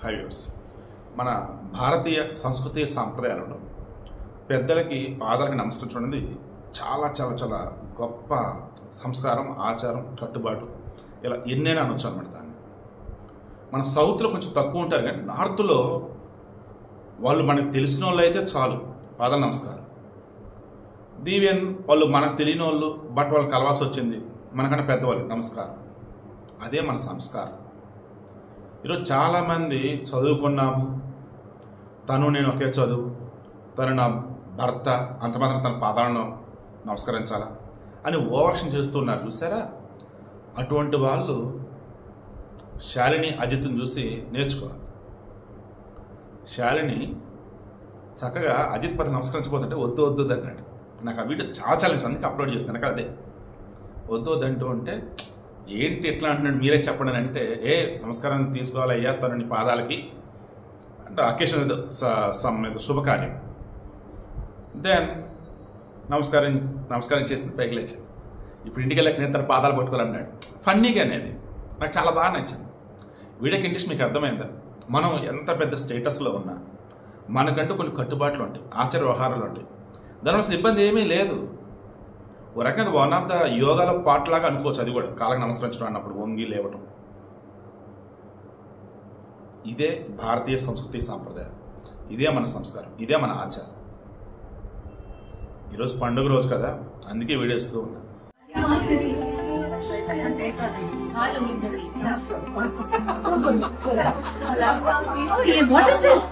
హైవ్యూర్స్ మన భారతీయ సంస్కృతి సాంప్రదాయాలలో పెద్దలకి పాదాలకి నమస్కరించడం అనేది చాలా చాలా చాలా గొప్ప సంస్కారం, ఆచారం, కట్టుబాటు, ఇలా ఎన్నైనా అనొచ్చు అనమాట. దాన్ని మన సౌత్లో కొంచెం తక్కువ ఉంటారు, కానీ నార్త్లో వాళ్ళు మనకు తెలిసిన వాళ్ళు అయితే చాలు పాదాల నమస్కారం. దీవెన్ వాళ్ళు మనకు తెలియని వాళ్ళు, బట్ వాళ్ళకి కలవాల్సి వచ్చింది మనకన్నా పెద్దవాళ్ళు నమస్కారం. అదే మన సంస్కారం. ఈరోజు చాలామంది చదువుకున్నాము, తను నేను ఒకే చదువు, తను నా భర్త, అంత మాత్రం తన పాదాలను నమస్కరించాలా అని ఓవర్షన్ చేస్తున్నారు చూసారా. అటువంటి వాళ్ళు శాలిని అజిత్ని చూసి నేర్చుకోవాలి. శాలిని చక్కగా అజిత్ పది నమస్కరించబోతుంటే వద్దు వద్దు అన్నాడు. నాకు ఆ వీడియో చాలా ఛాలెంజ్, అందుకే అప్లోడ్ చేస్తాను కదా. అదే వద్దు వద్దంటూ అంటే ఏంటి ఎట్లా అంటున్నాడు మీరే చెప్పండి అంటే, నమస్కారం తీసుకోవాలి అయ్యా తను నీ పాదాలకి అంటే అకేషన్ శుభకార్యం. దెన్ నమస్కారం చేసి పైకి లేచాను. ఇప్పుడు ఇంటికి వెళ్ళక నేను తన పాదాలు పట్టుకోవాలన్నాడు. ఫన్నీగా అనేది నాకు చాలా బాగా నచ్చింది. వీడియోకి ఇంట్రెస్ట్ మీకు అర్థమైందా? మనం ఎంత పెద్ద స్టేటస్లో ఉన్నా మనకంటూ కొన్ని కట్టుబాట్లు ఉంటాయి, ఆచార వ్యవహారాలు ఉంటాయి. దాని అసలు ఇబ్బంది ఏమీ లేదు. ఓ రకంగా వన్ ఆఫ్ ద యోగాలో పార్ట్ లాగా అనుకోవచ్చు. అది కూడా కాళ్ళకి నమస్కరించడం అన్నప్పుడు వంగి లేవటం. ఇదే భారతీయ సంస్కృతి సాంప్రదాయం, ఇదే మన సంస్కారం, ఇదే మన ఆచారం. ఈరోజు పండుగ రోజు కదా, అందుకే వీడియో ఇస్తూ ఉన్నా. What is this?